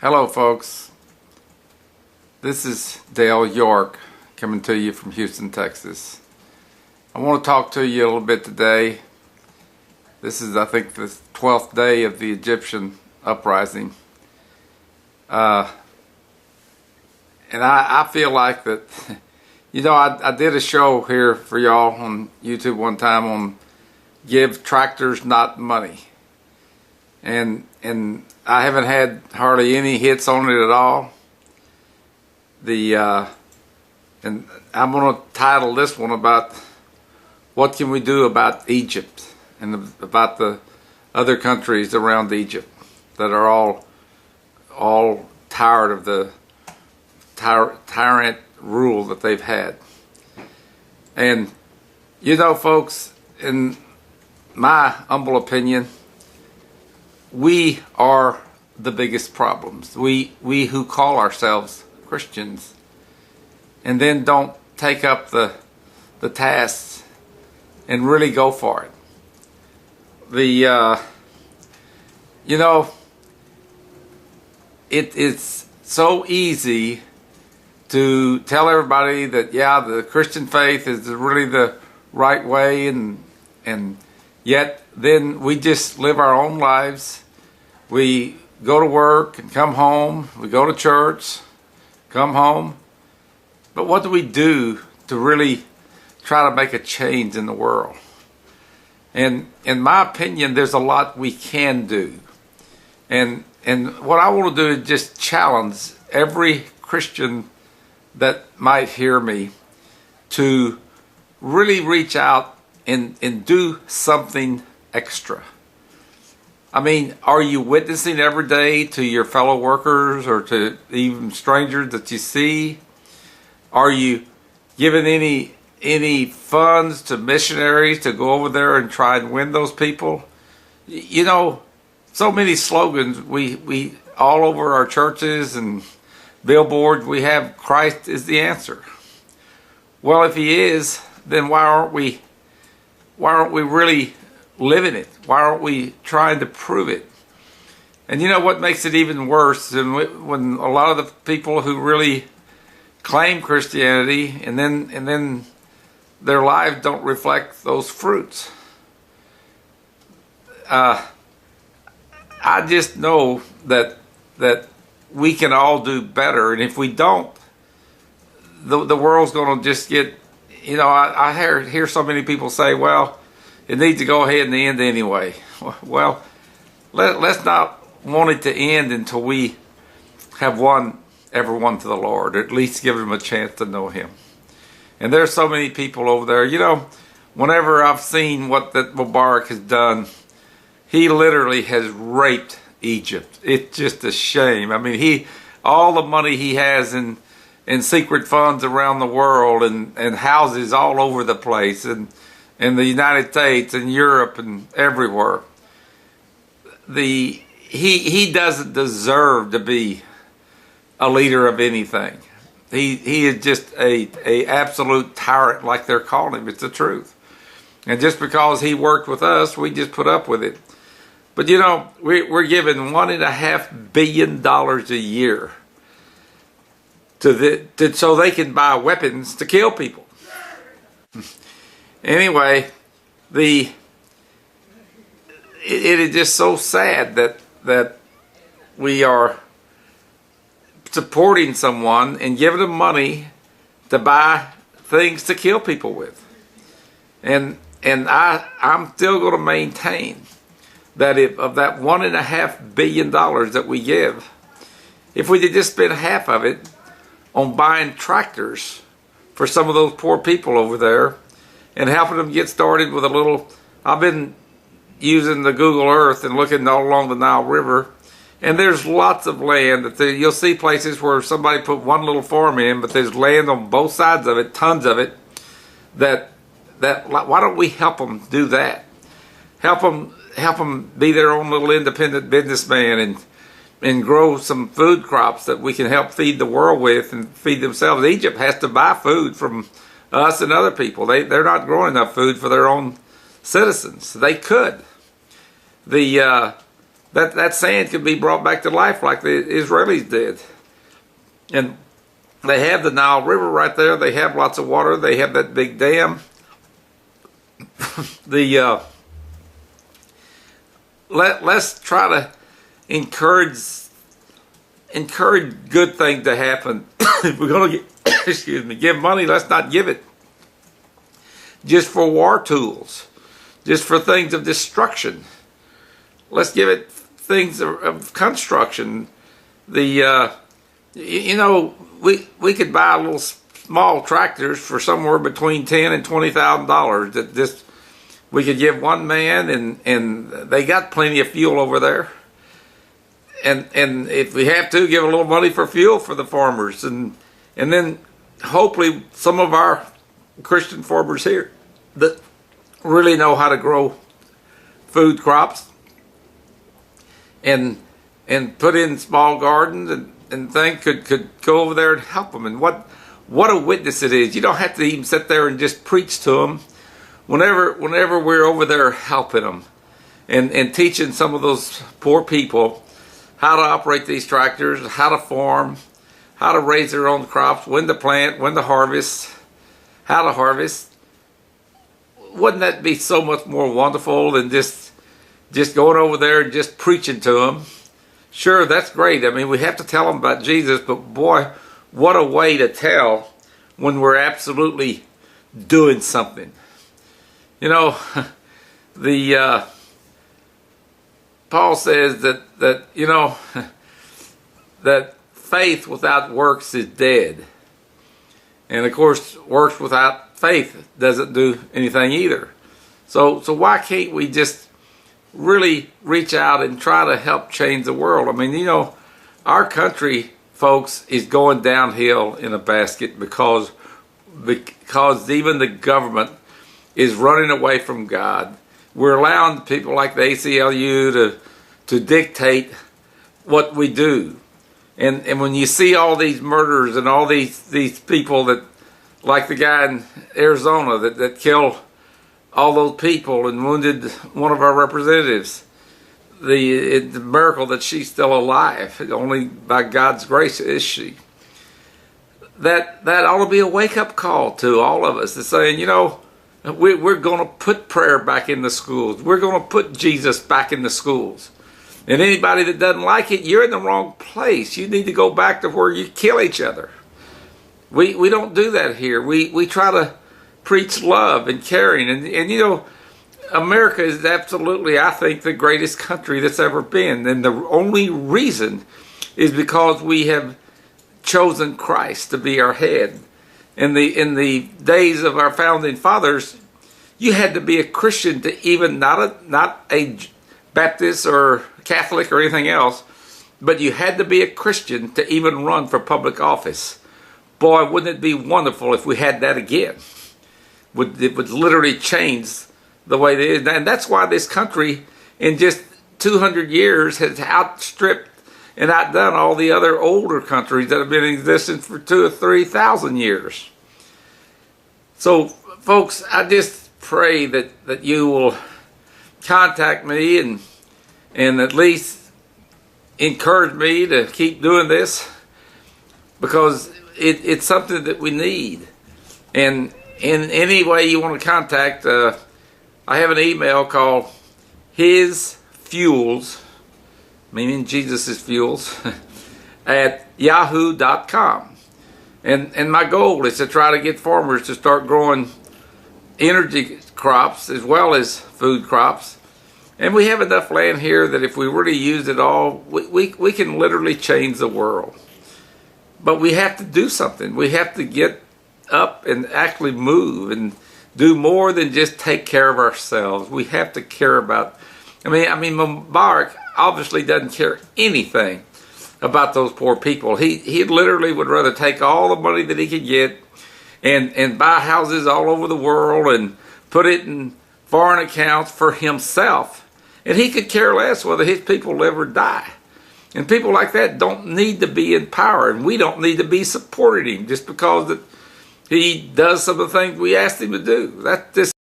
Hello folks, this is Dell York coming to you from Houston, Texas. I want to talk to you a little bit today. This is, I think, the 12th day of the Egyptian uprising. And I feel like that, I did a show here for y'all on YouTube one time on give tractors not money. And I haven't had hardly any hits on it at all. And I'm going to title this one about what can we do about Egypt and about the other countries around Egypt that are all tired of the tyrant rule that they've had. And folks, in my humble opinion, we are the biggest problems. We who call ourselves Christians and then don't take up the tasks and really go for it. It's so easy to tell everybody that the Christian faith is really the right way, and yet then we just live our own lives. We go to work and come home. We go to church, come home. But what do we do to really try to make a change in the world? And in my opinion, there's a lot we can do. And what I want to do is just challenge every Christian that might hear me to really reach out and do something extra. I mean, are you witnessing every day to your fellow workers or to even strangers that you see? Are you giving any funds to missionaries to go over there and try and win those people? So many slogans we all over our churches and billboards, we have Christ is the answer. Well, if he is, then why aren't we really living it? Why aren't we trying to prove it? And what makes it even worse is when a lot of the people who really claim Christianity and then their lives don't reflect those fruits. I just know that we can all do better, and if we don't, the world's going to just get. I hear so many people say, "Well, it needs to go ahead and end anyway." Well, let's not want it to end until we have won everyone to the Lord, or at least give them a chance to know Him. And there's so many people over there. Whenever I've seen what that Mubarak has done, he literally has raped Egypt. It's just a shame. I mean, all the money he has in secret funds around the world and houses all over the place, and in the United States and Europe and everywhere. He doesn't deserve to be a leader of anything. He is just a absolute tyrant, like they're calling him. It's the truth. And just because he worked with us, we just put up with it. But we're given $1.5 billion a year so they can buy weapons to kill people. Anyway, it is just so sad that we are supporting someone and giving them money to buy things to kill people with. And I'm still going to maintain that of that $1.5 billion that we give, if we could just spend half of it on buying tractors for some of those poor people over there and helping them get started with a little. I've been using the Google Earth and looking all along the Nile River, and there's lots of land that you'll see places where somebody put one little farm in, but there's land on both sides of it, tons of it. That why don't we help them do that? Help them be their own little independent businessman and grow some food crops that we can help feed the world with and feed themselves. Egypt has to buy food from us and other people. They're not growing enough food for their own citizens. They could. that sand could be brought back to life like the Israelis did. And they have the Nile River right there. They have lots of water. They have that big dam. Let's try to encourage good things to happen. If we're going to give money, let's not give it just for war tools, just for things of destruction. Let's give it things of construction. We could buy little small tractors for somewhere between $10,000 and $20,000 that just we could give one man, and they got plenty of fuel over there. And if we have to, give a little money for fuel for the farmers, and then hopefully some of our Christian farmers here that really know how to grow food crops and put in small gardens and things could go over there and help them. And what a witness it is. You don't have to even sit there and just preach to them. Whenever we're over there helping them and teaching some of those poor people how to operate these tractors, how to farm, how to raise their own crops, when to plant, when to harvest, how to harvest, wouldn't that be so much more wonderful than just going over there and just preaching to them? Sure, that's great. I mean, we have to tell them about Jesus, but boy, what a way to tell when we're absolutely doing something. You know, Paul says that you know that faith without works is dead, and of course, works without faith doesn't do anything either. So why can't we just really reach out and try to help change the world? I mean, you know, our country, folks, is going downhill in a basket because even the government is running away from God. We're allowing people like the ACLU to dictate what we do. And when you see all these murders and all these people that, like the guy in Arizona that killed all those people and wounded one of our representatives, the miracle that she's still alive, only by God's grace is she. That ought to be a wake-up call to all of us. It's saying, you know, we're going to put prayer back in the schools. We're going to put Jesus back in the schools. And anybody that doesn't like it, you're in the wrong place. You need to go back to where you kill each other. We don't do that here. We try to preach love and caring. And you know, America is absolutely, I think, the greatest country that's ever been. And the only reason is because we have chosen Christ to be our head. In the days of our founding fathers, you had to be a Christian to even, not a Baptist or Catholic or anything else, but you had to be a Christian to even run for public office. Boy, wouldn't it be wonderful if we had that again? It would literally change the way it is. And that's why this country, in just 200 years, has outstripped and outdone all the other older countries that have been in existence for 2,000 or 3,000 years. So, folks, I just pray that you will contact me and at least encourage me to keep doing this, because it's something that we need. And in any way you want to contact, I have an email called His Fuels, meaning Jesus' fuels, at yahoo.com. And my goal is to try to get farmers to start growing energy crops as well as food crops. And we have enough land here that if we really use it all, we can literally change the world. But we have to do something. We have to get up and actually move and do more than just take care of ourselves. We have to care about, I mean Mubarak obviously doesn't care anything about those poor people. He literally would rather take all the money that he could get and buy houses all over the world and put it in foreign accounts for himself. And he could care less whether his people live or die. And people like that don't need to be in power, and we don't need to be supporting him just because that he does some of the things we asked him to do. That's just